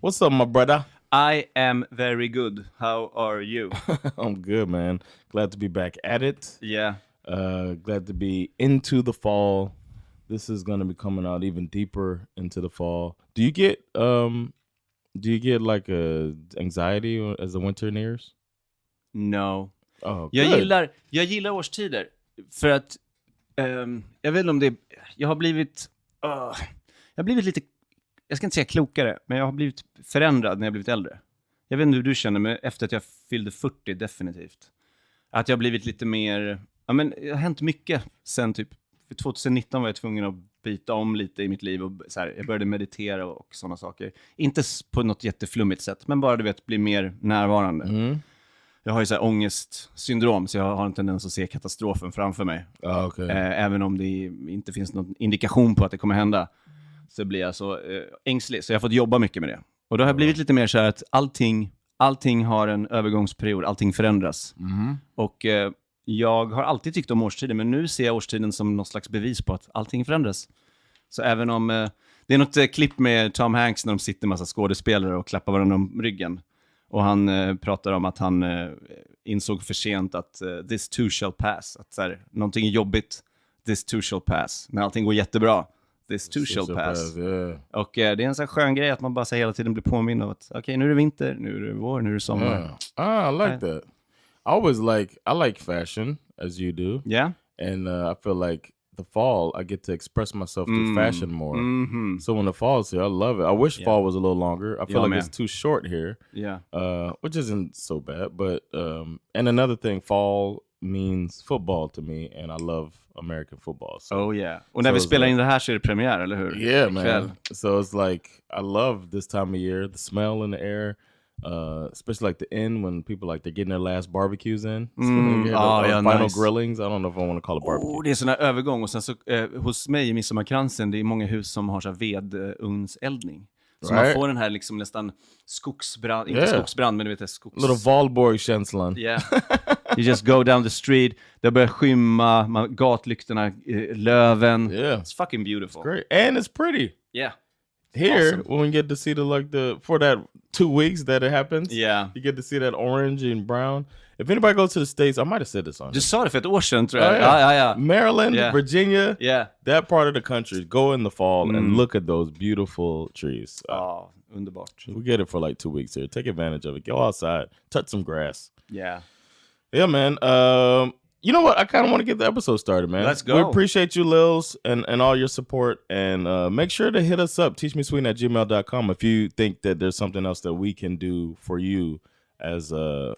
What's up, my brother? I am very good. How are you? I'm good, man. Glad to be back at it. Yeah. Glad to be into the fall. This is going to be coming out even deeper into the fall. Do you get like a anxiety as the winter nears? No. Oh, Jag gillar årstider för att jag vet inte om det jag har blivit lite, jag ska inte säga klokare, men jag har blivit förändrad när jag blivit äldre. Jag vet inte hur du känner, men efter att jag fyllde 40 definitivt. Att jag har blivit lite mer, det har hänt mycket sen typ 2019 var jag tvungen att byta om lite i mitt liv och så här, jag började meditera och sådana saker. Inte på något jätteflummigt sätt, men bara bli mer närvarande. Mm. Jag har ju så här ångestsyndrom, så jag har en tendens att se katastrofen framför mig. Okay. Även om det inte finns någon indikation på att det kommer hända, så blir jag så ängslig. Så jag har fått jobba mycket med det. Och då har jag blivit lite mer så här att allting har en övergångsperiod, allting förändras. Mm. Och jag har alltid tyckt om årstiden, men nu ser jag årstiden som något slags bevis på att allting förändras. Så även om det är något klipp med Tom Hanks när de sitter en massa skådespelare och klappar varandra om ryggen. Och han pratar om att han insåg för sent att this too shall pass. Att så här, någonting är jobbigt, this too shall pass. När allting går jättebra, this too shall pass. Yeah. Och det är en sån här skön grej att man bara så hela tiden blir påminn av att okej, nu är det vinter, nu är det vår, nu är det sommar. Yeah. I like that. I like fashion, as you do. Yeah. And I feel like the fall, I get to express myself through fashion more. Mm-hmm. So when the fall's here, I love it. I wish fall was a little longer. I feel like it's too short here. Yeah. Which isn't so bad. But and another thing, fall means football to me, and I love American football. So, oh yeah. Och när vi spelar in det här så är det premiär, eller hur? Yeah, man. So it's like I love this time of year, the smell in the air. Especially like the end when people like they're getting their last barbecues in. Final nice. grillings. I don't know if I want to call it barbecue. Det är sån här övergång. Och sen så hos mig i midsommarkransen, det är många hus som har så här vedugnseldning. Så man får den här liksom nästan skogsbrand, inte skogsbrand, men du vet det, Little Valborg-känslan. Yeah. You just go down the street, det börjar skymma, gatlyktorna, löven. Yeah. It's fucking beautiful. It's great. And it's pretty. Yeah. Here, awesome. when we get to see for that 2 weeks that it happens, you get to see that orange and brown. If anybody goes to the States, I might have said this on. Du sa det för ett år sedan, tror jag. Ja. Maryland, Virginia, that part of the country, go in the fall and look at those beautiful trees. Underbart. We get it for like 2 weeks here. Take advantage of it. Go outside, touch some grass. Yeah, man. You know what? I kind of want to get the episode started, man. Let's go. We appreciate you, LILs, and all your support. And make sure to hit us up, teachmesweden@gmail.com, if you think that there's something else that we can do for you as a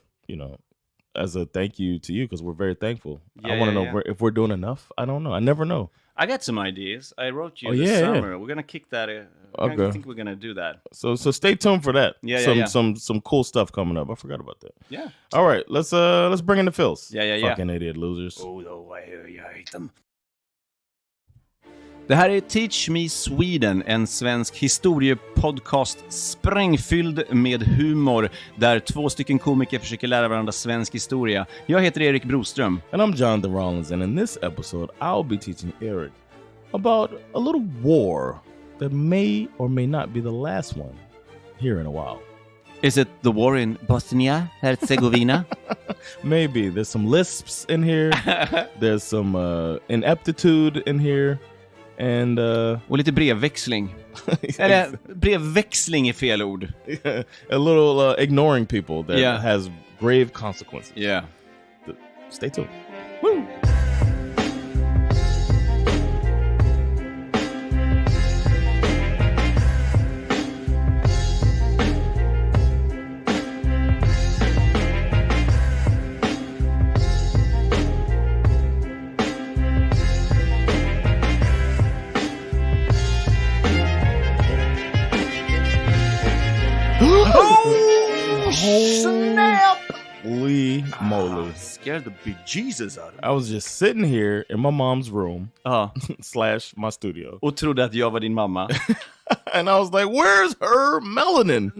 thank you to you, because we're very thankful. I want to know if we're doing enough. I don't know. I never know. I got some ideas. I wrote you this summer. We're going to kick that. I think we're going to do that. So stay tuned for that. Some cool stuff coming up. I forgot about that. Yeah. All right. Let's bring in the Phils. Yeah. Fucking idiot losers. Oh, I hate them. Det här är Teach Me Sweden, en svensk historiepodcast sprängfylld med humor där 2 stycken komiker försöker lära varandra svensk historia. Jag heter Erik Broström. And I'm Jonathan Rollins, and in this episode I'll be teaching Erik about a little war that may or may not be the last one here in a while. Is it the war in Bosnia-Herzegovina? Maybe. There's some lisps in here. There's some ineptitude in here. And och lite brevväxling. Eller brevväxling är fel ord. A little ignoring people that has grave consequences. Yeah. Stay tuned. Woo! Snap! Holy moly. Scared the bejesus out of me. I was just sitting here in my mom's room / my studio. Och trodde att jag var din mamma. And I was like, where's her melanin?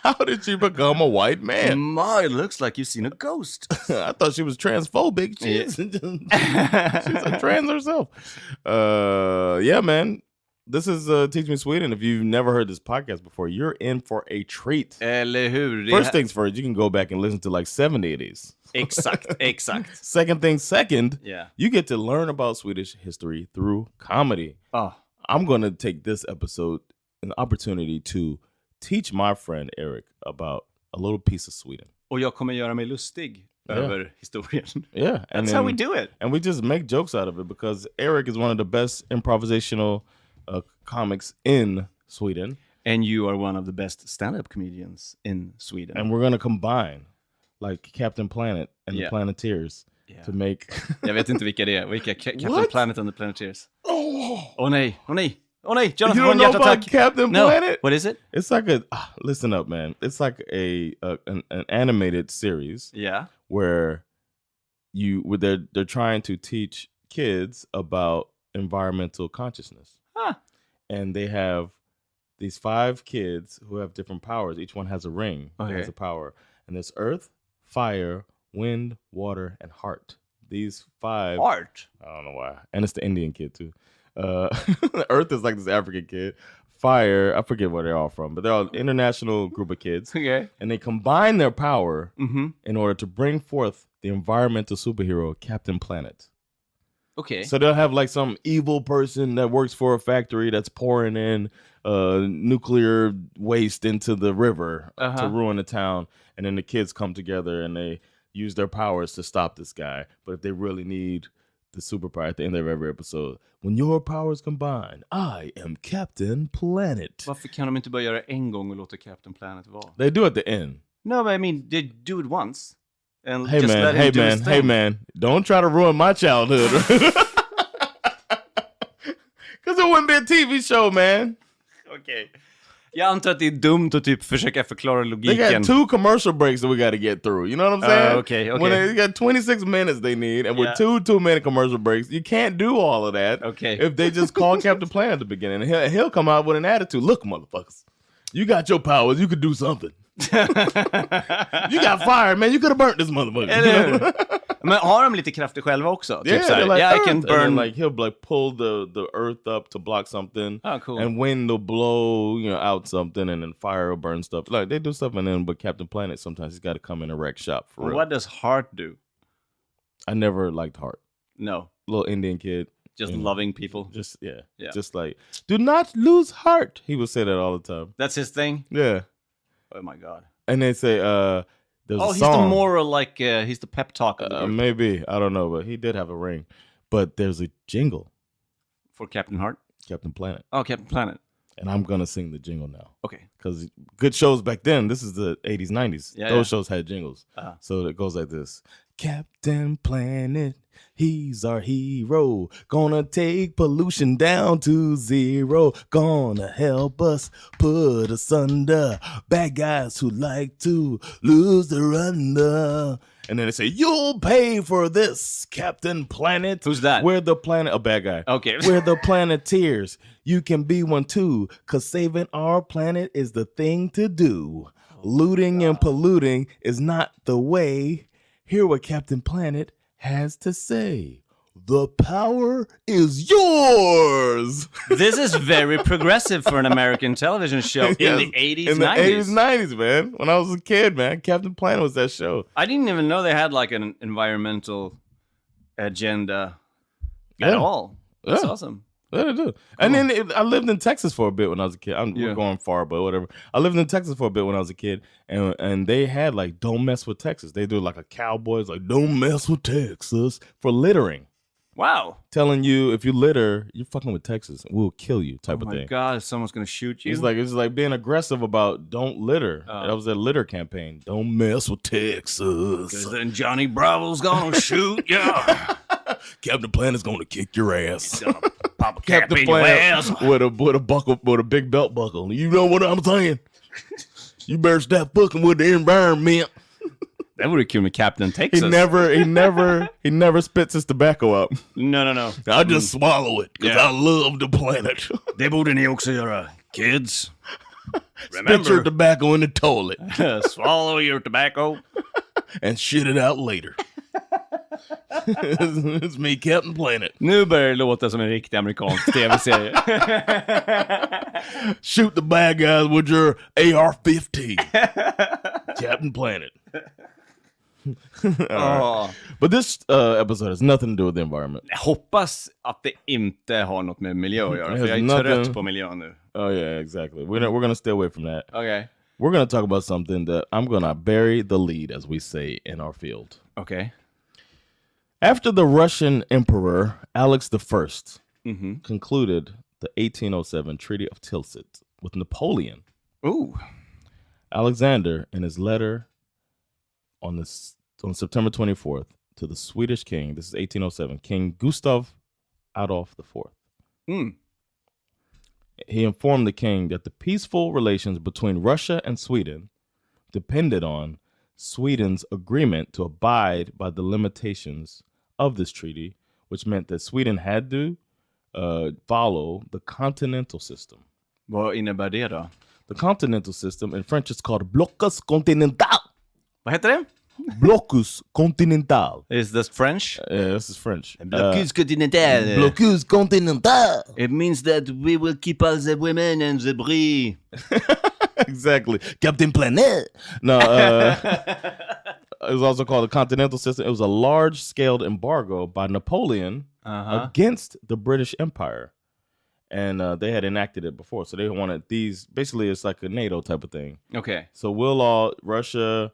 How did she become a white man? Ma, it looks like you've seen a ghost. I thought she was transphobic. She's a trans herself. Yeah, man. this is Teach Me Sweden. If you've never heard this podcast before, you're in for a treat. Eller hur? First things first, you can go back and listen to like 70 of these. Exakt. Second thing second, Yeah. you get to learn about Swedish history through comedy. I'm going to take this episode an opportunity to teach my friend Erik about a little piece of Sweden. Och jag kommer göra mig lustig över historien. Yeah. That's how we do it. And we just make jokes out of it because Erik is one of the best improvisational comics in Sweden. And you are one of the best stand-up comedians in Sweden. And we're going to combine like Captain Planet and the Planeteers to make... Jag vet inte vilka det är. Vilka Captain Planet and the Planeteers? Åh nej. Jonathan, you don't know about Captain Planet? What is it? It's like listen up, man. It's like an animated series. Yeah. Where they're trying to teach kids about environmental consciousness. And they have these 5 kids who have different powers. Each one has a ring that has a power. And there's earth, fire, wind, water, and heart. These 5... Heart? I don't know why. And it's the Indian kid, too. Earth is like this African kid. Fire, I forget where they're all from, but they're all an international group of kids. Okay. And they combine their power in order to bring forth the environmental superhero, Captain Planet. Okay. So they'll have like some evil person that works for a factory that's pouring in nuclear waste into the river to ruin the town. And then the kids come together and they use their powers to stop this guy. But if they really need the superpower at the end of every episode, when your powers combine, I am Captain Planet. Varför kan de inte bara göra en gång och låta Captain Planet vara? They do at the end. No, but I mean, they do it once. And hey just man, let him do his thing. Hey man, don't try to ruin my childhood. Because it wouldn't be a TV show, man. Okay. Jag antar att det är dumt att typ försöka förklara logiken. They got 2 commercial breaks that we got to get through. You know what I'm saying? Okay. When they got 26 minutes they need, and with 2 2-minute commercial breaks, you can't do all of that. Okay. If they just call Captain Planet at the beginning, and he'll come out with an attitude. Look, motherfuckers, you got your powers. You could do something. You got fired, man. You could have burnt this motherfucker. Men har de lite krafter själva också? Yeah, typ såhär, like I can burn. And then, like he'll like pull the earth up to block something. Oh, cool. And wind will blow, out something, and then fire will burn stuff. Like they do stuff, and then but Captain Planet sometimes he's got to come in and wreck shop for real. What does Heart do? I never liked Heart. No, little Indian kid, just loving people. Just just like do not lose heart. He would say that all the time. That's his thing. Yeah. Oh my god. And they say there's a he's song. the moral, like he's the pep talk of the group. Maybe, I don't know, but he did have a ring. But there's a jingle for Captain Heart, Captain Planet. Oh, Captain Planet. And I'm gonna sing the jingle now. Okay. Because good shows back then. This is the 80s, 90s. Yeah, Those shows had jingles. Uh-huh. So it goes like this: Captain Planet, he's our hero. Gonna take pollution down to 0. Gonna help us put asunder bad guys who like to lose their under. And then they say, you'll pay for this, Captain Planet. Who's that? We're the planet, a bad guy. Okay. We're the Planeteers. You can be one too, because saving our planet is the thing to do. Looting and polluting is not the way. Hear what Captain Planet has to say. The power is yours. This is very progressive for an American television show in the 80s, in the 90s. 80s, 90s, man. When I was a kid, man, Captain Planet was that show. I didn't even know they had like an environmental agenda at all. That's awesome. Yeah, they do. Cool. And then I lived in Texas for a bit when I was a kid. We're going far, but whatever. I lived in Texas for a bit when I was a kid, and they had like "Don't mess with Texas." They do like a Cowboys, like "Don't mess with Texas" for littering. Wow. Telling you if you litter, you're fucking with Texas. We'll kill you type of thing. Oh my God, someone's going to shoot you. It's like being aggressive about don't litter. That was their litter campaign. Don't mess with Texas. Because then Johnny Bravo's going to shoot you. Captain Planet's going to kick your ass. Pop a cap in your ass. With a big belt buckle. You know what I'm saying? You better stop fucking with the environment. That would have killed me, Captain Texas. He never spits his tobacco out. No. I just swallow it because I love the planet. Det borde ni också göra, kids. Remember, spit your tobacco in the toilet. Swallow your tobacco. And shit it out later. It's me, Captain Planet. Nu börjar det låta som en riktig amerikansk tv-serie. Shoot the bad guys with your AR-15. Captain Planet. Right. But this episode has nothing to do with the environment. Jag hoppas att det inte har något med miljö att göra, för jag är trött på miljön nu. Oh yeah, exactly. We're gonna stay away from that. Okay. We're gonna talk about something that I'm gonna bury the lead, as we say in our field. Okay. After the Russian Emperor Alex I concluded the 1807 Treaty of Tilsit with Napoleon, Alexander, in his letter on September 24th to the Swedish king, this is 1807, King Gustav Adolf IV. He informed the king that the peaceful relations between Russia and Sweden depended on Sweden's agreement to abide by the limitations of this treaty, which meant that Sweden had to follow the continental system. Vad innebär det då? The continental system in French is called blocus continental. Vad heter det? Blocus continental. Is this French? Yeah, this is French. Blocus continental. Blocus continental. It means that we will keep all the women and the brie. Exactly. Captain Planet. No, it was also called the continental system. It was a large-scale embargo by Napoleon against the British Empire. And they had enacted it before. So they wanted these, basically it's like a NATO type of thing. Okay. So Russia,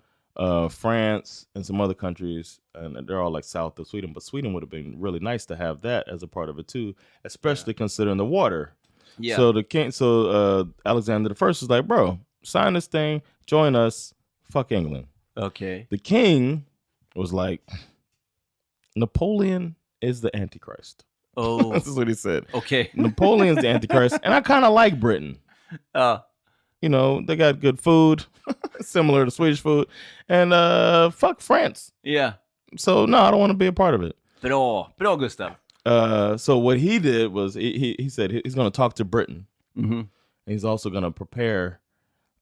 France, and some other countries, and they're all like south of Sweden, but Sweden would have been really nice to have that as a part of it too, especially considering the water. Yeah. So Alexander the First was like, bro, sign this thing, join us, fuck England. Okay. The king was like, Napoleon is the Antichrist. Oh. This is what he said. Okay. Napoleon's the Antichrist, and I kind of like Britain. You know, they got good food, similar to Swedish food, and fuck France. Yeah. So no, I don't want to be a part of it. Bra Gustav. So what he did was he said he's going to talk to Britain. Mm-hmm. And he's also going to prepare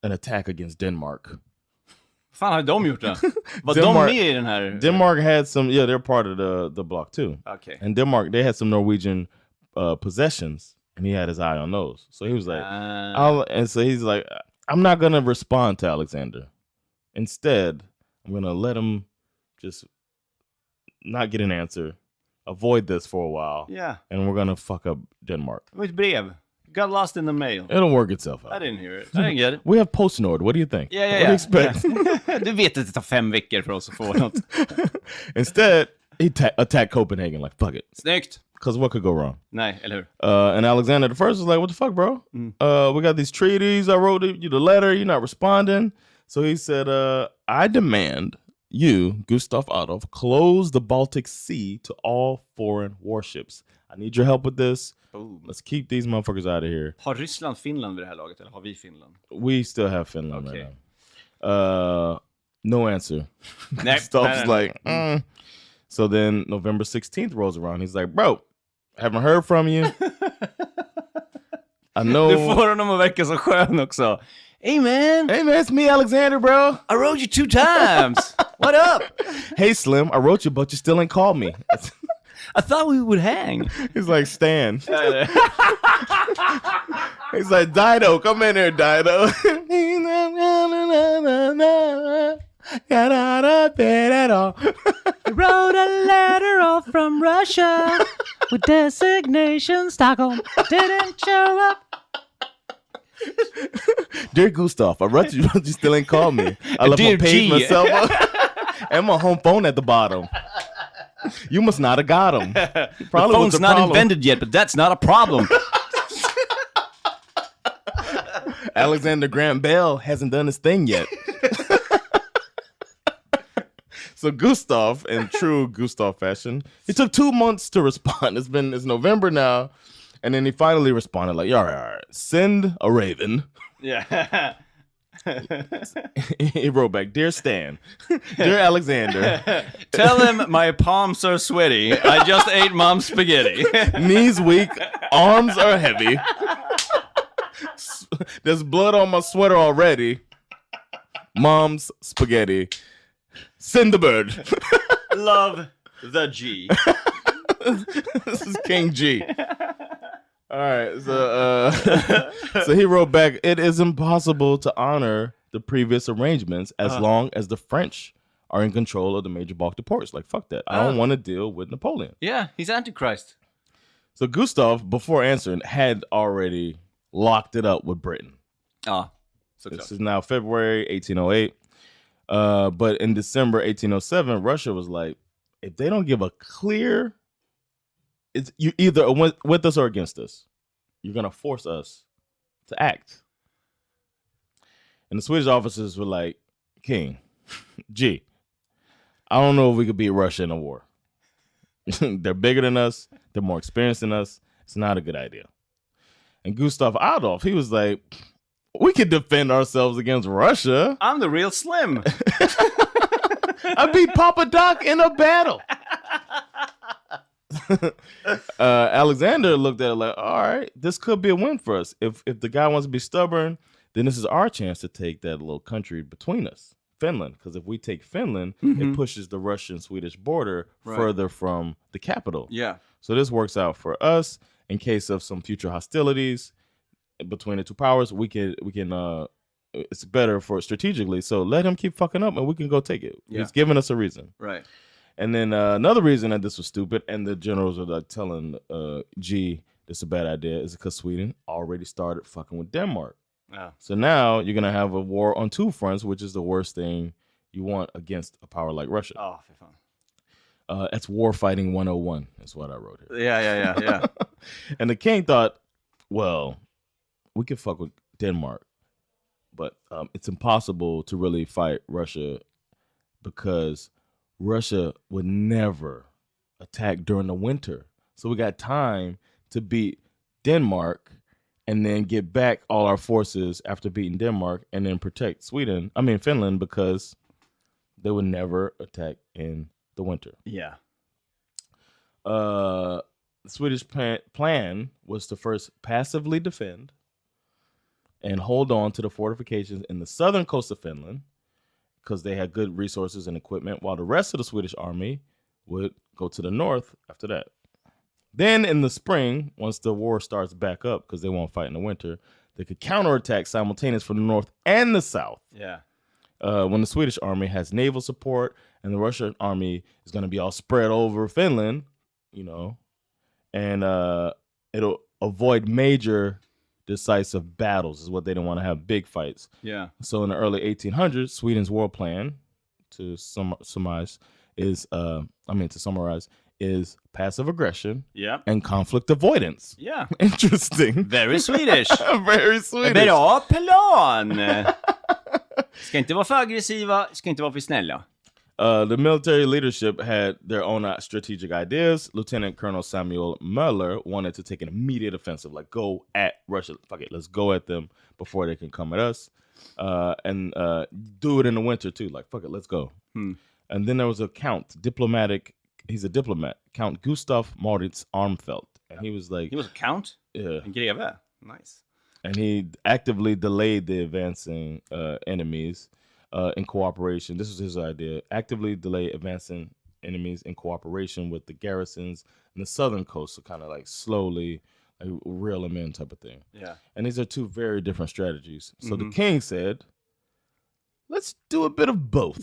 an attack against Denmark. Fan har de gjort det? Var de med i den här? Denmark had some, they're part of the bloc too. Okay. And Denmark, they had some Norwegian possessions, and he had his eye on those. So he was like, he's like, I'm not going to respond to Alexander. Instead, I'm going to let him just not get an answer, avoid this for a while. Yeah. And we're going to fuck up Denmark. Which brev? Got lost in the mail. It'll work itself out. I didn't hear it. I didn't get it. We have PostNord. What do you think? Yeah. What do you expect? Du vet att det tar 5 veckor för oss att få något. Instead, he attacked Copenhagen like, fuck it. Snyggt. Because what could go wrong? Nej, eller hur? And Alexander the First was like, what the fuck, bro? We got these treaties. I wrote you the letter. You're not responding. So he said, I demand you, Gustav Adolf, close the Baltic Sea to all foreign warships. I need your help with this. Boom. Let's keep these motherfuckers out of here. Har Ryssland Finland vid det här laget, eller har vi Finland? We still have Finland right now. No answer. Gustav's like, So then November 16th rolls around. He's like, bro, haven't heard from you. I know. Du får honom att verka så skön också. Hey man, it's me, Alexander, bro. I wrote you 2 times. What up? Hey, Slim, I wrote you, but you still ain't called me. I thought we would hang. He's like, Stan. He's like, Dido, come in here, Dido. Got out of bed at all. Wrote a letter off from Russia with designation Stockholm. Didn't show up. Dear Gustav, I wrote you, but you still ain't called me. I left Dear my page G. myself and my home phone at the bottom. You must not have got him. The phone's not invented yet, but that's not a problem. Alexander Graham Bell hasn't done his thing yet. So Gustav, in true Gustav fashion, he took 2 months to respond. It's November now. And then he finally responded like, all right. Send a raven. Yeah. He wrote back, Dear Stan, Dear Alexander. Tell him my palms are sweaty. I just ate mom's spaghetti. Knees weak, arms are heavy. There's blood on my sweater already. Mom's spaghetti. Send the bird. Love. The G. This is King G. All right, so he wrote back, "It is impossible to honor the previous arrangements as long as the French are in control of the major Baltic ports. Like, fuck that. I don't want to deal with Napoleon." Yeah, he's Antichrist. So Gustav, before answering, had already locked it up with Britain. Ja, This is now February 1808. But in December 1807, Russia was like, if they don't give a clear, it's you either with us or against us. You're gonna force us to act. And the Swedish officers were like, King, G, I don't know if we could beat Russia in a war. They're bigger than us. They're more experienced than us. It's not a good idea. And Gustav Adolf, he was like, we could defend ourselves against Russia. I'm the real Slim. I beat Papa Doc in a battle. Alexander looked at it like, all right, this could be a win for us. If the guy wants to be stubborn, then this is our chance to take that little country between us, Finland. Because if we take Finland, it pushes the Russian-Swedish border further from the capital. Yeah. So this works out for us in case of some future hostilities between the two powers. We can it's better for strategically. So let him keep fucking up and we can go take it. Yeah. He's giving us a reason. Right. And then another reason that this was stupid, and the generals were like telling G this is a bad idea, is because Sweden already started fucking with Denmark. Ja. So now you're going to have a war on two fronts, which is the worst thing you want against a power like Russia. Ja, för fan. That's war fighting 101 is what I wrote here. Yeah. And the king thought, well, we can fuck with Denmark, but it's impossible to really fight Russia because Russia would never attack during the winter. So we got time to beat Denmark and then get back all our forces after beating Denmark and then protect Finland, because they would never attack in the winter. Yeah. The Swedish plan was to first passively defend and hold on to the fortifications in the southern coast of Finland because they had good resources and equipment, while the rest of the Swedish army would go to the north after that. Then in the spring, once the war starts back up, because they won't fight in the winter, they could counterattack simultaneously from the north and the south. Yeah. When the Swedish army has naval support and the Russian army is going to be all spread over Finland, and it'll avoid major decisive battles is what they don't want to have, big fights. Yeah. So in the early 1800s, Sweden's war plan, to summarize, is passive aggression and conflict avoidance. Yeah. Interesting. Very Swedish. Very Swedish. Bra plan. Ska inte vara för aggressiva, ska inte vara för snälla. The military leadership had their own strategic ideas. Lieutenant Colonel Samuel Möller wanted to take an immediate offensive, like go at Russia. Fuck it, let's go at them before they can come at us. And do it in the winter too. Like, fuck it, let's go. And then there was a he's a diplomat, Count Gustav Moritz Armfelt. And he was like... He was a count? Yeah. En greve? Nice. And he actively delayed the advancing enemies in cooperation. This was his idea. Actively delay advancing enemies in cooperation with the garrisons in the southern coast. So kind of like slowly reel them in type of thing. Yeah. And these are two very different strategies. So the king said, let's do a bit of both.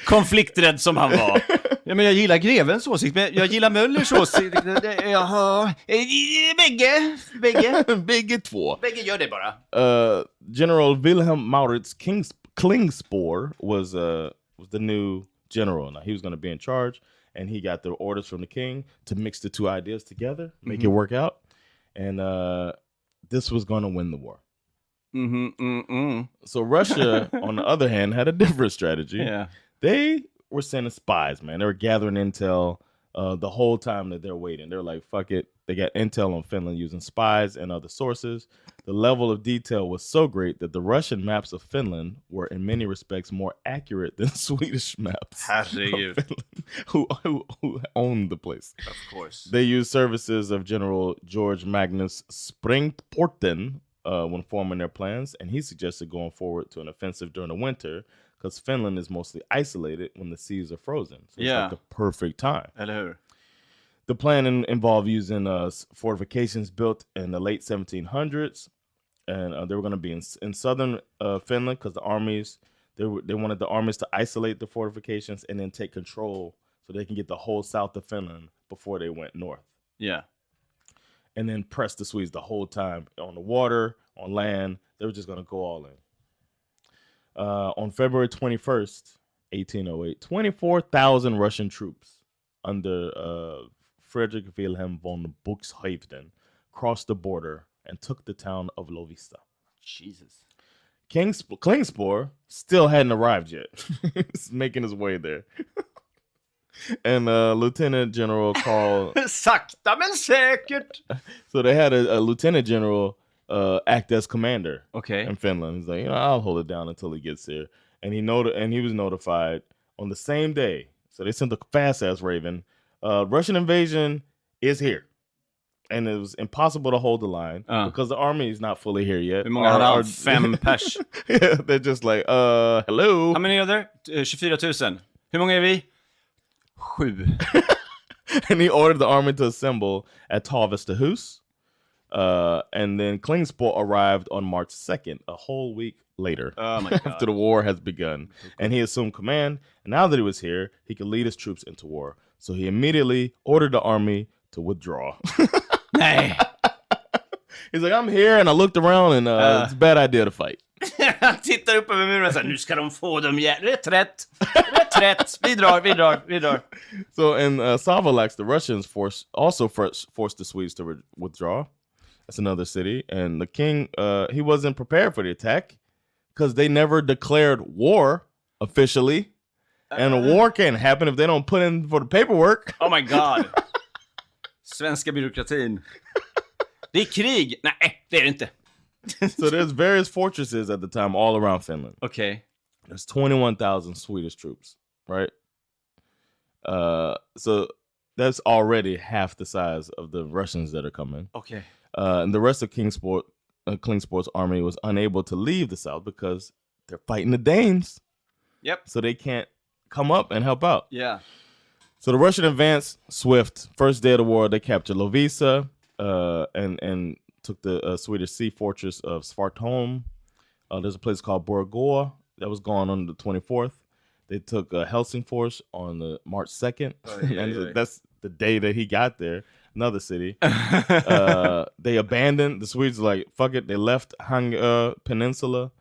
Konflikträdd som han var. Ja, men jag gillar grevens åsikt, men jag gillar Möllers åsikt. Jaha. Bägge två. Bägge gör det bara. General Wilhelm Mauritz Klingspor was the new general. Now he was going to be in charge, and he got the orders from the king to mix the two ideas together, make it work out, and this was going to win the war. So Russia, on the other hand, had a different strategy. Yeah. They were sending spies, man. They were gathering intel the whole time that they're waiting. They're like, fuck it. They got intel on Finland using spies and other sources. The level of detail was so great that the Russian maps of Finland were in many respects more accurate than Swedish maps. Herregud. Who owned the place. Of course. They used services of General George Magnus Springporten when forming their plans, and he suggested going forward to an offensive during the winter because Finland is mostly isolated when the seas are frozen. So it's Yeah. like the perfect time. Eller hur? The plan involved using fortifications built in the late 1700s, and they were going to be in southern Finland because the armies they wanted the armies to isolate the fortifications and then take control so they can get the whole south of Finland before they went north. Yeah. And then press the Swedes the whole time on the water, on land. They were just going to go all in. On February 21st, 1808, 24,000 Russian troops under Frederick Wilhelm von Buxhoevden crossed the border and took the town of Lovisa. Jesus. Klingspor still hadn't arrived yet. He's making his way there. And Lieutenant General Carl... Sakta men säkert! So they had a Lieutenant General act as commander Okay. in Finland. He's like, I'll hold it down until he gets here. And he was notified on the same day. So they sent a fast-ass raven. Russian invasion is here. And it was impossible to hold the line because the army is not fully here yet. Hur många hade han? 5 pers. Yeah, they're just like, hello. How many are there? 24 000. Hur många är vi? 7. And he ordered the army to assemble at Tavestehus. And then Klingspor arrived on March 2nd, a whole week later. Oh my God. After the war has begun. And he assumed command. And now that he was here, he could lead his troops into war. So he immediately ordered the army to withdraw. Nej. He's like, I'm here, and I looked around, and it's a bad idea to fight. Han tittar upp över muren och säger, nu ska de få dem igen. Reträtt. Reträtt. Vi drar. So in Savolax, the Russians forced the Swedes to withdraw. That's another city. And the king, he wasn't prepared for the attack because they never declared war officially. And a war can't happen if they don't put in for the paperwork. Oh my God. Svenska byråkratin. Det är krig. Nej, det är det inte. So there's various fortresses at the time all around Finland. Okay. There's 21,000 Swedish troops, right? So that's already half the size of the Russians that are coming. Okay. And the rest of Klingsport's army was unable to leave the south because they're fighting the Danes. Yep. So they can't come up and help out. Yeah. So the Russian advance swift. First day of the war, they captured Lovisa and took the Swedish sea fortress of Svartholm. There's a place called Borgå that was gone on the 24th. They took Helsingfors on the March 2nd. That's the day that he got there. Another city. They abandoned. The Swedes were like, fuck it. They left Hangö Peninsula.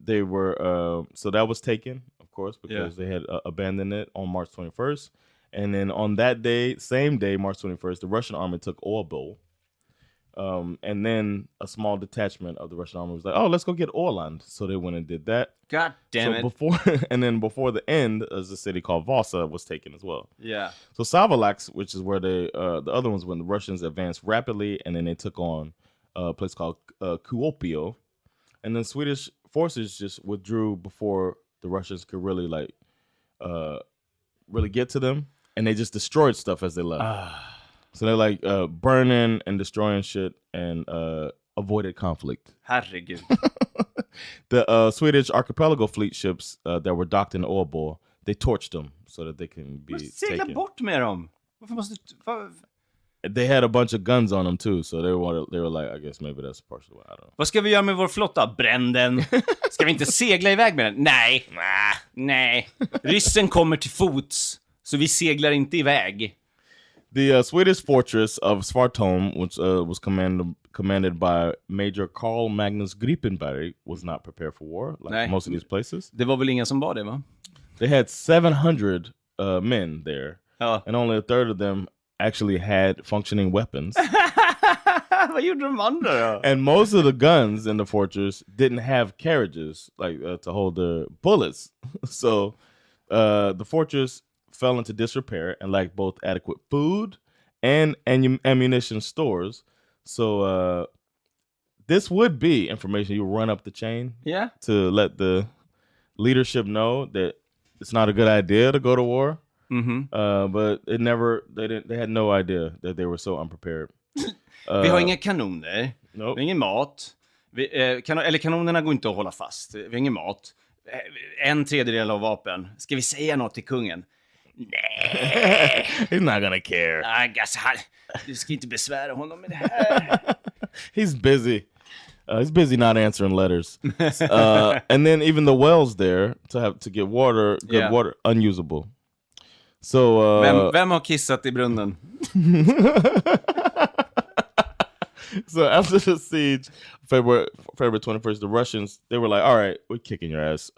They were so that was taken, of course, because they had abandoned it on March 21st. And then on that day, same day, March 21st, the Russian army took Åbo. And then a small detachment of the Russian army was like, oh, let's go get Åland. So they went and did that. God damn it. Before the end, as a city called Vasa was taken as well. Yeah. So Savolax, which is where the other ones, when the Russians advanced rapidly, and then they took on a place called Kuopio. And then Swedish forces just withdrew before the Russians could really get to them. And they just destroyed stuff as they left. So they're like burning and destroying shit and avoided conflict. Herregud. The Swedish archipelago fleet ships that were docked in Åbo, they torched them so that they can be Segla taken. bort med dem. Varför måste... They had a bunch of guns on them too, so they were like, I guess maybe that's partially why, I don't know. Vad ska vi göra med vår flotta? Bränn den. Ska vi inte segla iväg med den? Nej. Ryssen kommer till fots, så vi seglar inte iväg. The Swedish fortress of Svartholm, which was commanded by Major Carl Magnus Gripenberg, was not prepared for war, like most of these places. Det var väl ingen som var det, va? They had 700 men there, and only a third of them actually had functioning weapons. Vad gjorde de andra då? And most of the guns in the fortress didn't have carriages to hold the bullets. So the fortress fell into disrepair and lacked both adequate food and ammunition stores. So this would be information you run up the chain to let the leadership know that it's not a good idea to go to war. But they had no idea that they were so unprepared. Vi har inga kanoner. Nope. Vi har ingen mat. Eller kanonerna går inte att hålla fast. Vi har ingen mat. 1/3 av vapen. Ska vi säga något till kungen? He's not gonna care. Du ska inte besvära honom med det här. He's busy. He's busy not answering letters. And then even the wells there to get water, good water, unusable. So Vem har kissat i brunnen? So after the siege, February 21st, the Russians, they were like, all right, we're kicking your ass.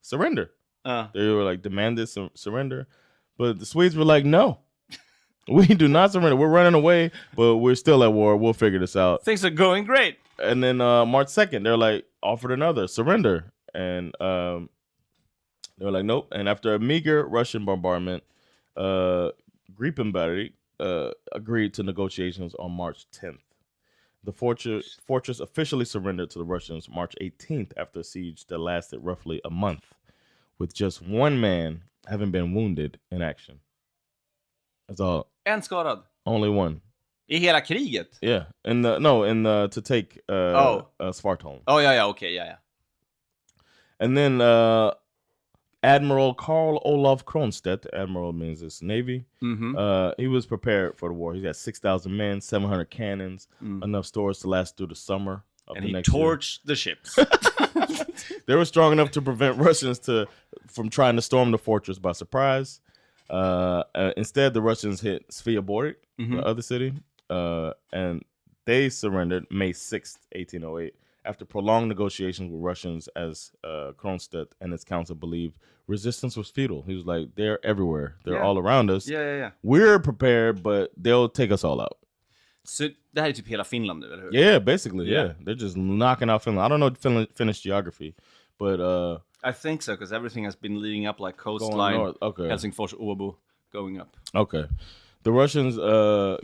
Surrender. They were like, demanded some surrender. But the Swedes were like, no, we do not surrender. We're running away, but we're still at war. We'll figure this out. Things are going great. And then March 2nd, they're like, offered another surrender. And they were like, nope. And after a meager Russian bombardment, Griepenberg agreed to negotiations on March 10th. The fortress officially surrendered to the Russians March 18th after a siege that lasted roughly a month, with just one man having been wounded in action. That's all. En skadad. Only one. I hela kriget? Yeah. To take Svartholm. Oh, ja, okej, ja. And then Admiral Karl Olof Kronstedt, Admiral means it's Navy, he was prepared for the war. He's got 6,000 men, 700 cannons, enough stores to last through the summer of the next year. And he torched the ships. They were strong enough to prevent Russians from trying to storm the fortress by surprise. Instead, the Russians hit Sveaborg, the other city, and they surrendered May 6th, 1808. After prolonged negotiations with Russians, as Kronstedt and his council believed, resistance was futile. He was like, they're everywhere. They're all around us. Yeah. We're prepared, but they'll take us all out. Så det här är typ hela Finland nu, eller hur? Yeah, basically, yeah. They're just knocking out Finland. I don't know Finnish geography, but... I think so, because everything has been leading up like coastline, Helsingfors, Åbo, going up. Okay. The Russians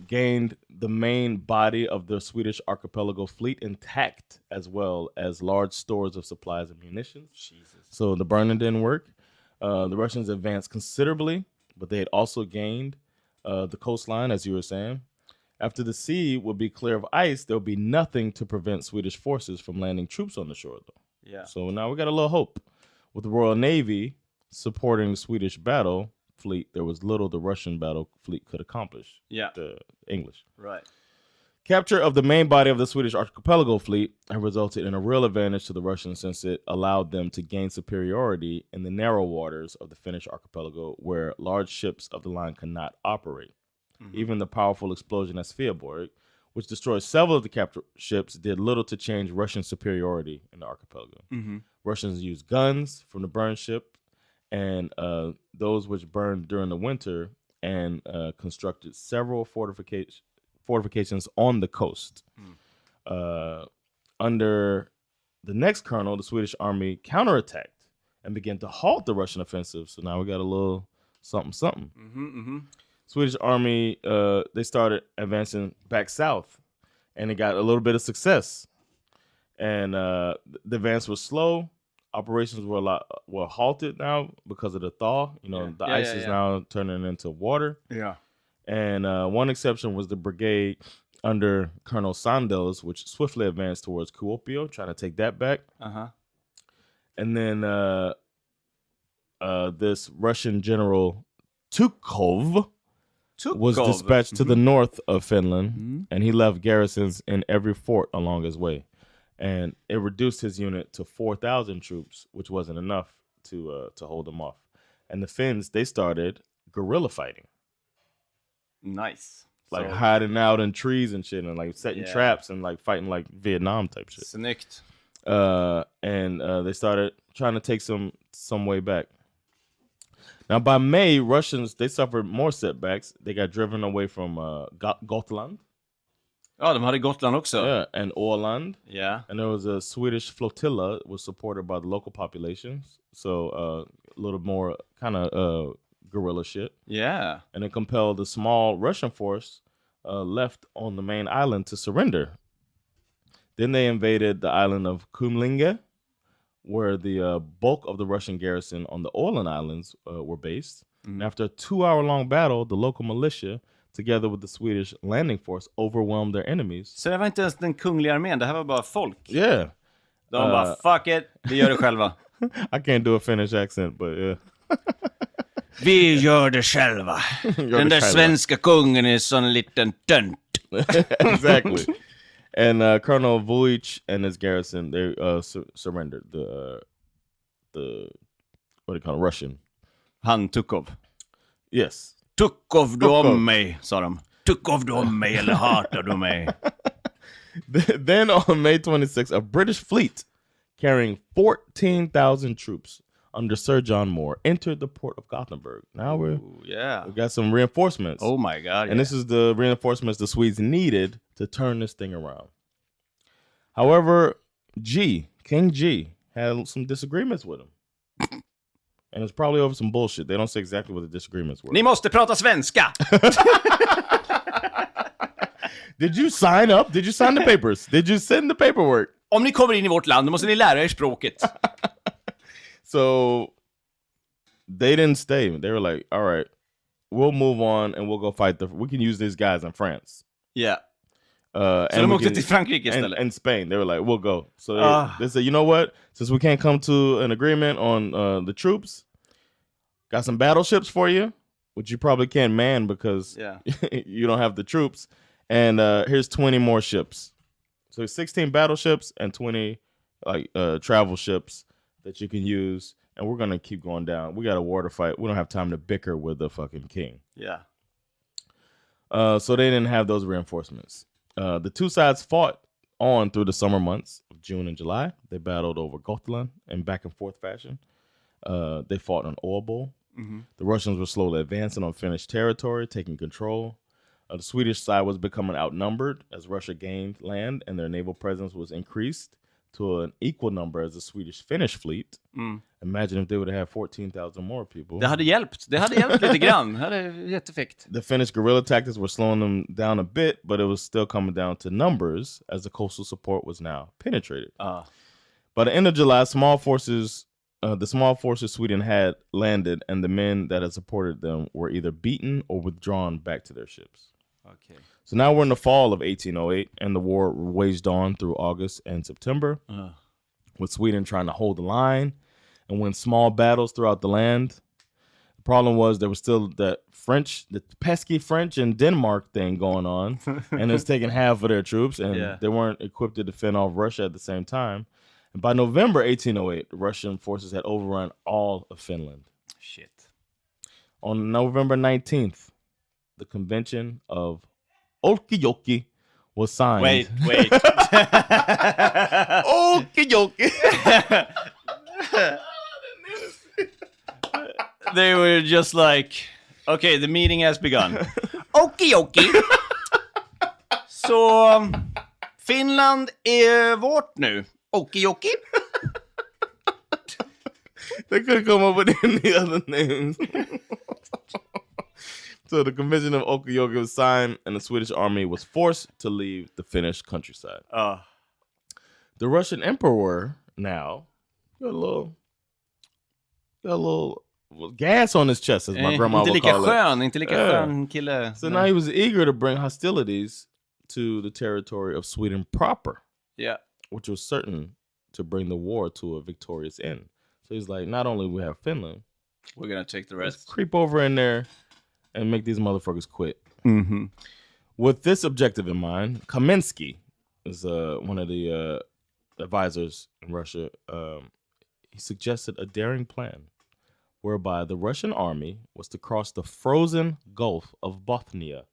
gained the main body of the Swedish archipelago fleet intact, as well as large stores of supplies and munitions. Jesus. So the burning didn't work. The Russians advanced considerably, but they had also gained the coastline, as you were saying. After the sea would be clear of ice, there would be nothing to prevent Swedish forces from landing troops on the shore, though. Yeah. So now we got a little hope. With the Royal Navy supporting the Swedish battle fleet, there was little the Russian battle fleet could accomplish. Yeah. The English. Right. Capture of the main body of the Swedish archipelago fleet had resulted in a real advantage to the Russians, since it allowed them to gain superiority in the narrow waters of the Finnish archipelago, where large ships of the line could not operate. Even the powerful explosion at Sveaborg, which destroyed several of the captured ships, did little to change Russian superiority in the archipelago. Russians used guns from the burned ship and those which burned during the winter, and constructed several fortifications on the coast. Under the next colonel, the Swedish army counterattacked and began to halt the Russian offensive. So now we got a little something. Swedish army, they started advancing back south, and it got a little bit of success. And the advance was slow. Operations were halted now because of the thaw. The ice is now turning into water. Yeah. And one exception was the brigade under Colonel Sandels, which swiftly advanced towards Kuopio, trying to take that back. And then this Russian general Tukov was dispatched to the north of Finland, and he left garrisons in every fort along his way. And it reduced his unit to 4,000 troops, which wasn't enough to hold them off. And the Finns, they started guerrilla fighting. Nice. Like hiding out in trees and shit, and like setting traps and like fighting like Vietnam type shit. Snyggt. And they started trying to take some way back. Now, by May, Russians, they suffered more setbacks. They got driven away from Gotland. Ja, de hade Gotland också. Yeah, and Åland. Yeah. And there was a Swedish flotilla was supported by the local populations. So a little more kind of guerrilla shit. Yeah. And it compelled the small Russian force left on the main island to surrender. Then they invaded the island of Kumlinge, where the bulk of the Russian garrison on the Åland Islands were based. And after a 2-hour-long battle, the local militia, together with the Swedish landing force, overwhelmed their enemies. Så det var inte ens den kungliga armén, det här var bara folk? Yeah. De bara, fuck it, vi gör det själva. I can't do a Finnish accent, but yeah. Vi gör det själva. Den där svenska kungen är sån liten tönt. Exactly. And Colonel Vujic and his garrison, they surrendered. The what do you call it? Russian. Han Tukov. Yes. Tukov du om mig, sa de. Tukov du om mig eller hatar du mig? Then on May 26th, a British fleet carrying 14,000 troops under Sir John Moore entered the port of Gothenburg. Now we got some reinforcements. Oh my God. And this is the reinforcements the Swedes needed to turn this thing around. However, King G, had some disagreements with him. And it's probably over some bullshit. They don't say exactly what the disagreements were. Ni måste prata svenska! Did you sign up? Did you sign the papers? Did you send the paperwork? Om ni kommer in i vårt land, då måste ni lära er språket. So they didn't stay. They were like, all right, we'll move on and we'll go fight we can use these guys in France. Yeah. So de åkte till Frankrike istället. And Spain. They were like, we'll go. So they said, you know what? Since we can't come to an agreement on the troops, got some battleships for you, which you probably can't man because you don't have the troops. And here's 20 more ships. So 16 battleships and 20 travel ships that you can use. And we're going to keep going down. We got a war to fight. We don't have time to bicker with the fucking king. Yeah. So they didn't have those reinforcements. The two sides fought on through the summer months of June and July. They battled over Gotland in back and forth fashion. They fought on Åbo. Mm-hmm. The Russians were slowly advancing on Finnish territory, taking control. The Swedish side was becoming outnumbered as Russia gained land and their naval presence was increased to an equal number as the Swedish-Finnish fleet. Imagine if they would have had 14,000 more people. Det hade hjälpt. Det hade hjälpt lite grann. Det hade gett effekt. The Finnish guerrilla tactics were slowing them down a bit, but it was still coming down to numbers as the coastal support was now penetrated. By the end of July, the small forces Sweden had landed, and the men that had supported them were either beaten or withdrawn back to their ships. Okay. So now we're in the fall of 1808, and the war waged on through August and September, with Sweden trying to hold the line and win small battles throughout the land. The problem was there was still the pesky French and Denmark thing going on, and it was taking half of their troops, and they weren't equipped to defend off Russia at the same time. And by November 1808, the Russian forces had overrun all of Finland. Shit. On November 19th, the Convention of Olkijoki was signed. Wait. Olkijoki. They were just like, okay, the meeting has begun. Okijoki. Så Finland är vårt nu. Okijoki. They couldn't come up with any other names. So the Convention of Okijoki was signed, and the Swedish army was forced to leave the Finnish countryside. The Russian emperor now got a little gas on his chest, as my grandma would call it. Inte lika skön kille. So now he was eager to bring hostilities to the territory of Sweden proper. Yeah. Which was certain to bring the war to a victorious end. So he's like, not only we have Finland, we're going to take the rest. Let's creep over in there and make these motherfuckers quit. Mm-hmm. With this objective in mind, Kamensky is one of the advisors in Russia. He suggested a daring plan whereby the Russian army was to cross the frozen Gulf of Bothnia,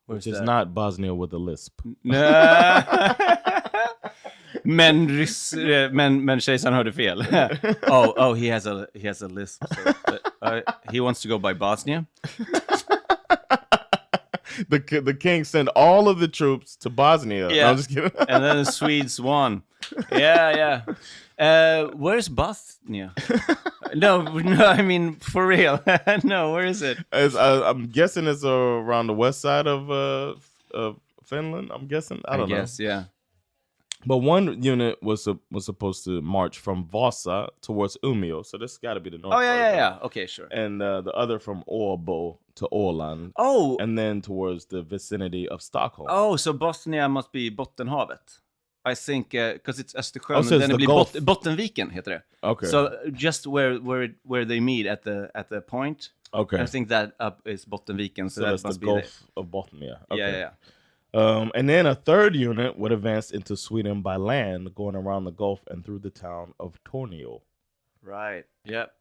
which is not Bosnia with a lisp. Men kejsaren hörde fel. He has a lisp. So, he wants to go by Bosnia. The king sent all of the troops to Bosnia. Yeah. No, I'm just kidding. And then the Swedes won. Yeah. Where's Bosnia? No, I mean, for real. No, where is it? I'm guessing it's around the west side of Finland. I'm guessing. I don't know. Yeah. But one unit was supposed to march from Vasa towards Umeå, so this got to be the north. Oh yeah. Okay, sure. And the other from Åbo to Åland. Oh. And then towards the vicinity of Stockholm. Oh, so Bosnia must be Bottenhavet. I think, because it's Östersjön, Oh, so and it's then it the blir Gulf. Bottenviken heter det. Okay. So just where they meet at the point. Okay. I think that up is Bottenviken, so that that's must the be Gulf of Bothnia. Okay. Yeah. And then a third unit would advance into Sweden by land, going around the Gulf and through the town of Tornio. Right. Yep.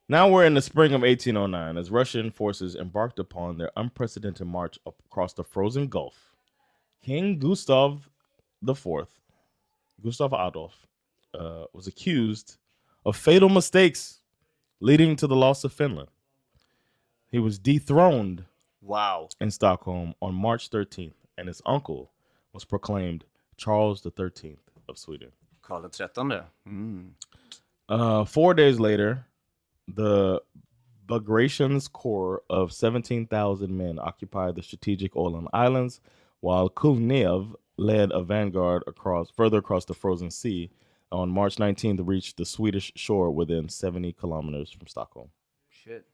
Now we're in the spring of 1809 as Russian forces embarked upon their unprecedented march across the frozen Gulf. King Gustav Adolf, was accused of fatal mistakes leading to the loss of Finland. He was dethroned in Stockholm on March 13th, and his uncle was proclaimed Charles XIII of Sweden. Karl XIII. 4 days later, the Bagratians Corps of 17,000 men occupied the strategic Åland Islands, while Kulnev led a vanguard further across the frozen sea on March 19th to reach the Swedish shore within 70 kilometers from Stockholm. Shit.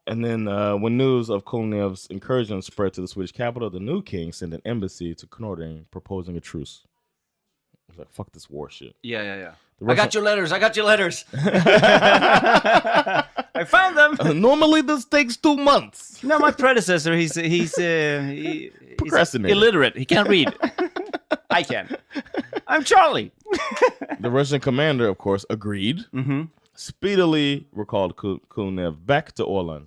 And then when news of Kulnev's incursion spread to the Swedish capital, the new king sent an embassy to Knorring proposing a truce. He was like, fuck this war shit. Yeah. The I got your letters. I found them. Normally this takes 2 months. No, my predecessor, he's Procrastinating. illiterate. He can't read. I can. I'm Charlie. The Russian commander, of course, agreed. Speedily recalled Kulnev back to Åland.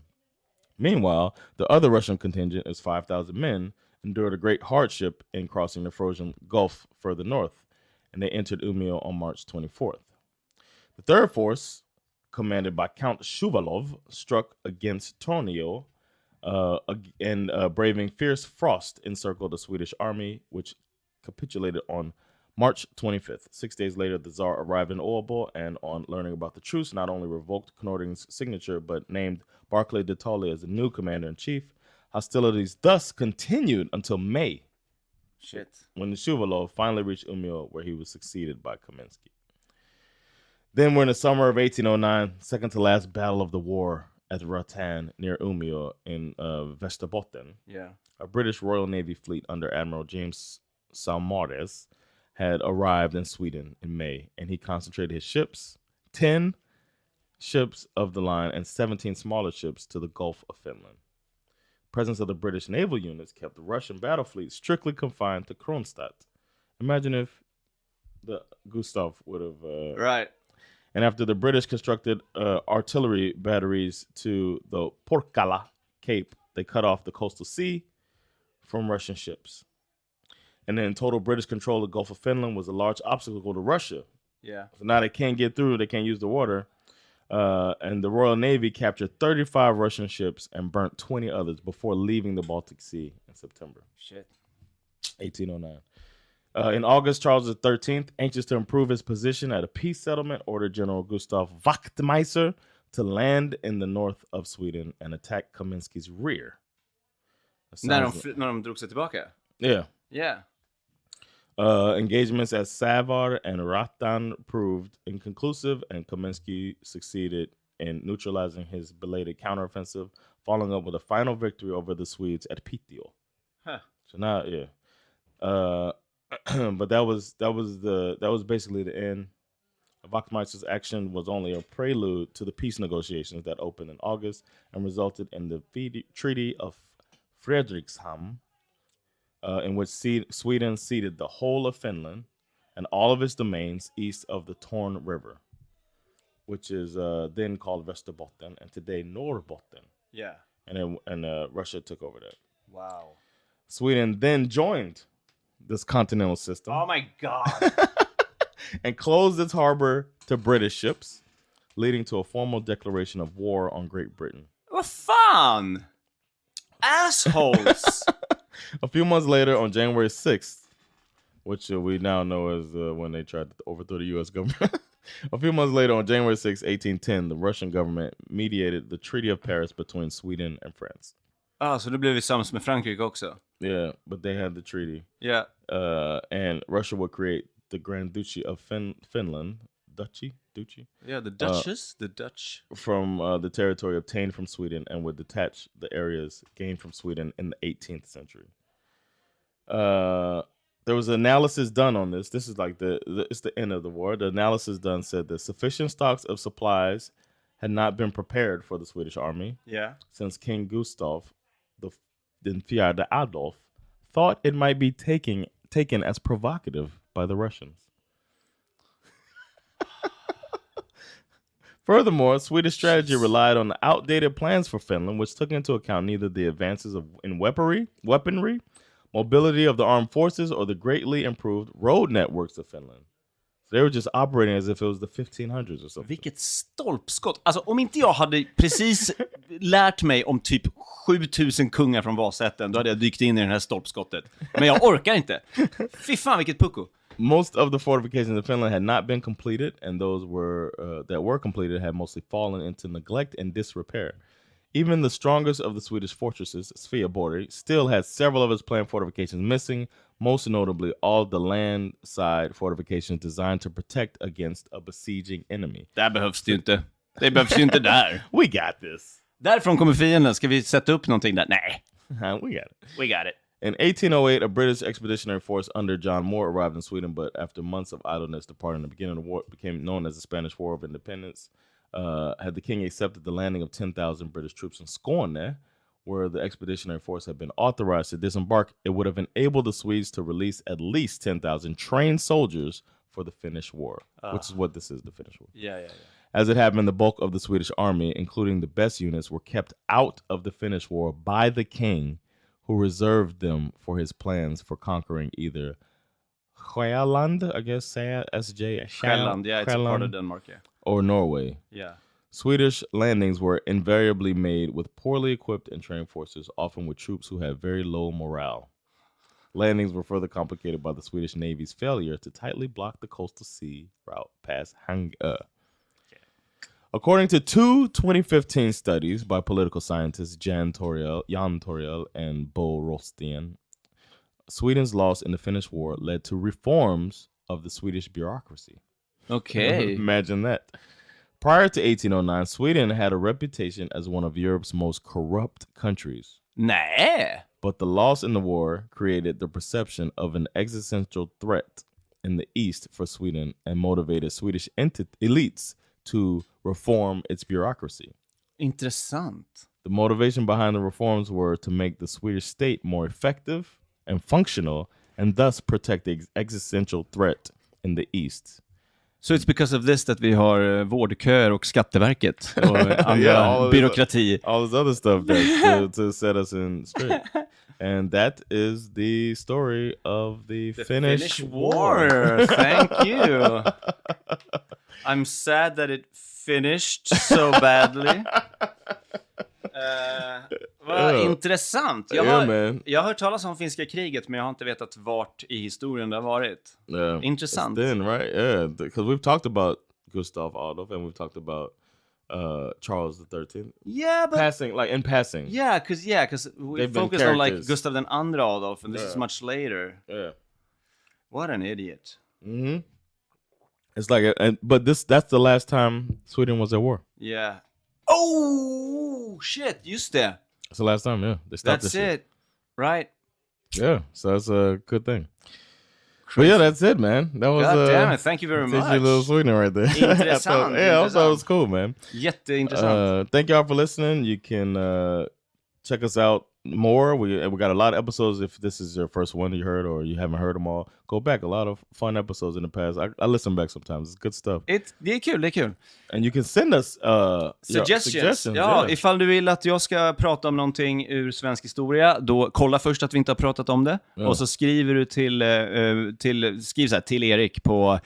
Meanwhile, the other Russian contingent, is 5,000 men, endured a great hardship in crossing the frozen Gulf further north, and they entered Umeå on March 24th. The third force, commanded by Count Shuvalov, struck against Tornio, and braving fierce frost, encircled the Swedish army, which capitulated on March 25th. 6 days later, the Tsar arrived in Åbo, and on learning about the truce, not only revoked Knorring's signature, but named Barclay de Tolly as the new commander-in-chief. Hostilities thus continued until May. Shit. When the Shuvalov finally reached Umeå, where he was succeeded by Kaminsky. Then we're in the summer of 1809, second to last battle of the war at Rattan near Umeå in Västerbotten. Yeah. A British Royal Navy fleet under Admiral James Saumarez had arrived in Sweden in May, and he concentrated his ships, 10 ships of the line and 17 smaller ships, to the Gulf of Finland. Presence of the British naval units kept the Russian battle fleet strictly confined to Kronstadt. Imagine if the Gustav would have... Right. And after the British constructed artillery batteries to the Porkkala Cape, they cut off the coastal sea from Russian ships. And then total British control of the Gulf of Finland was a large obstacle to Russia. Yeah. So now they can't get through, they can't use the water. And the Royal Navy captured 35 Russian ships and burnt 20 others before leaving the Baltic Sea in September. Shit. 1809. In August, Charles XIII, anxious to improve his position at a peace settlement, ordered General Gustav Wachtmeister to land in the north of Sweden and attack Kaminsky's rear. När de drog sig tillbaka? Yeah. Yeah. Engagements at Savar and Rattan proved inconclusive, and Kaminsky succeeded in neutralizing his belated counteroffensive, following up with a final victory over the Swedes at Piteå. Huh. So now, yeah. But that was basically the end. Wachtmeister's action was only a prelude to the peace negotiations that opened in August and resulted in the Treaty of Fredrikshamn, in which Sweden ceded the whole of Finland and all of its domains east of the Torn River, which is then called Västerbotten and today Norrbotten. Yeah. And Russia took over that. Wow. Sweden then joined this continental system. Oh my God. And closed its harbor to British ships, leading to a formal declaration of war on Great Britain. Vad fan? Assholes. A few months later, on January 6th, which we now know as when they tried to overthrow the U.S. government. A few months later, on January 6, 1810, the Russian government mediated the Treaty of Paris between Sweden and France. Så det blev vi sams med Frankrike också. Yeah, but they had the treaty. Yeah. And Russia would create the Grand Duchy of Finland. Duchy? Yeah, the Duchess, the Dutch. From the territory obtained from Sweden, and would detach the areas gained from Sweden in the 18th century. there was analysis done on this. This is like it's the end of the war. The analysis done said that sufficient stocks of supplies had not been prepared for the Swedish army since King Gustav den Fjärde Adolf thought it might be taken as provocative by the Russians. Furthermore, Swedish strategy relied on the outdated plans for Finland, which took into account neither the advances in weaponry, mobility of the armed forces, or the greatly improved road networks of Finland. So they were just operating as if it was the 1500s or something. Vilket stolpskott. Alltså om inte jag hade precis lärt mig om typ 7000 kungar från Vasätten, då hade jag dykt in i den här stolpskottet. Men jag orkar inte. Fy fan vilket pucko. Most of the fortifications in Finland had not been completed, and those that were completed had mostly fallen into neglect and disrepair. Even the strongest of the Swedish fortresses, Sveaborg, still had several of its planned fortifications missing, most notably all the land side fortifications designed to protect against a besieging enemy. Där behövs det ju inte. Det behövs ju inte där. We got this. Därifrån kommer fienden. Ska vi sätta upp någonting där? Nej. We got it. We got it. In 1808, a British expeditionary force under John Moore arrived in Sweden, but after months of idleness departing the beginning of the war, it became known as the Spanish War of Independence. Had the king accepted the landing of 10,000 British troops in Skåne, where the expeditionary force had been authorized to disembark, it would have enabled the Swedes to release at least 10,000 trained soldiers for the Finnish War, which is what this is, the Finnish War. Yeah. As it happened, the bulk of the Swedish army, including the best units, were kept out of the Finnish War by the king, who reserved them for his plans for conquering either Sjælland, I guess, SJ. Sjælland, yeah, it's a part of Denmark, yeah. Or Norway. Yeah. Swedish landings were invariably made with poorly equipped and trained forces, often with troops who had very low morale. Landings were further complicated by the Swedish Navy's failure to tightly block the coastal sea route past Hangö. According to two 2015 studies by political scientists Jan Torell and Bo Rosten, Sweden's loss in the Finnish War led to reforms of the Swedish bureaucracy. Okay. Imagine that. Prior to 1809, Sweden had a reputation as one of Europe's most corrupt countries. Nej. But the loss in the war created the perception of an existential threat in the East for Sweden and motivated Swedish elites to reform its bureaucracy. Intressant. The motivation behind the reforms were to make the Swedish state more effective and functional, and thus protect the existential threat in the East. So it's because of this that vi har vårdköer och Skatteverket och andra byråkrati. All this other stuff to set us in straight. And that is the story of the Finnish War. Thank you. I'm sad that it finished so badly. Vad intressant. Jag har hört talas om finska kriget, men jag har inte vetat vart i historien det har varit. Intressant. Then, right? Yeah, because we've talked about Gustav Adolf and we've talked about Charles XIII. Yeah, but in passing. Yeah, because we focused on like Gustav II Adolf, and this is much later. Yeah. What an idiot. Mm-hmm. It's like, but that's the last time Sweden was at war. Yeah. Oh shit! Just det. It's the last time. Yeah, they stopped. That's it, right? Yeah, so that's a good thing. But yeah, that's it, man. That was. God damn it! Thank you very much. A little Sweden right there. Intressant. I thought it was cool, man. Jätteintressant. Thank y'all for listening. You can check us out more. We got a lot of episodes. If this is your first one you heard or you haven't heard them all, go back. A lot of fun episodes in the past. I listen back sometimes. It's good stuff. Det är kul. And you can send us suggestions. Ja, ifall du vill att jag ska prata om någonting ur svensk historia, då kolla först att vi inte har pratat om det. Och så skriver du skriv så här, till Erik på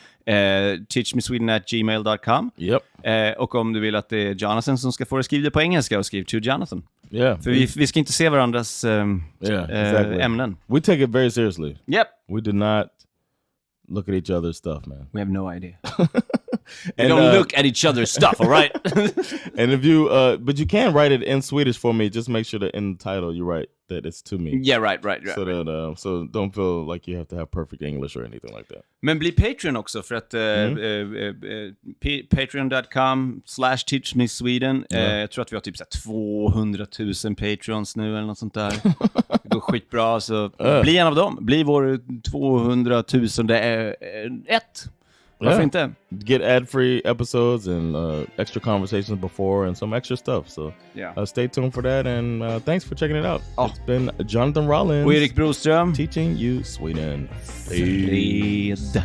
teachmesweden@gmail.com. Yep. Och om du vill att det är Jonathan som ska få det, skriv det på engelska och skriv to Jonathan. Yeah. För vi ska inte se varandras ämnen. We take it very seriously. Yep. We do not look at each other's stuff, man. We have no idea. We don't look at each other's stuff, all right? And if you, but you can write it in Swedish for me. Just make sure that in the title you write that it's to me. Yeah, right. So that so don't feel like you have to have perfect English or anything like that. Men bli Patreon också för att patreon.com/teachmesweden. Jag tror att vi har typ så här 200 000 Patreons nu eller något sånt där. Det går skitbra, så bli en av dem. Bli vår 200 000 ett. Varför inte? Get ad-free episodes and extra conversations before and some extra stuff. So stay tuned for that, and thanks for checking it out. It's been Jonathan Rollins och Erik Broström teaching you Sweden. Fred.